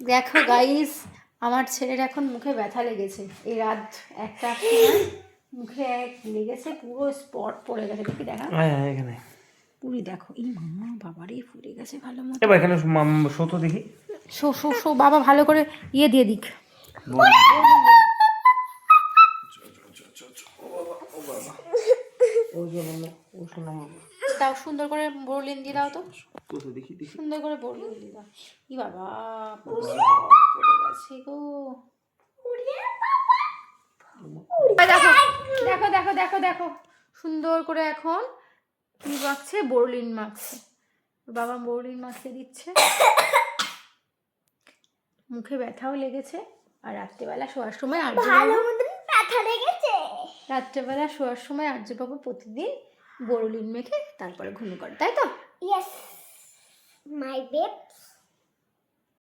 দেখো গাইস, আমার ছেলের এখন মুখে ব্যথা লেগেছে। এই রাত একটা সময় মুখে লেগেছে, পুরো স্পট পড়ে গেছে। দেখি দেখা এখানে পুরি দেখো, এই মামা বাবারে ফুলে গেছে ভালো মতো। এবার এখানে শো দেখি। শো শো শো বাবা ভালো করে ইয়ে দিয়ে দিক। দাও সুন্দর করে বোরলিন দিয়ে দাও তো, দেখি দেখি সুন্দর করে বোরলিন দিয়ে দাও। ই বাবা পুরো spot পড়ে গেছে গো। দেখো দেখো দেখো দেখো দেখো সুন্দর করে এখন কি মাখছে, বোরলিন মাখছে। বাবা বোরলিন মাখিয়ে দিচ্ছে। মুখে ব্যথাও লেগেছে। আর রাত্রেবেলা শোয়ার সময় রাত্রেবেলা শোয়ার সময় আর্যবাবু প্রতিদিন বোরলিন মেখে তারপরে ঘুম করে, তাই তো? Yes, my babes.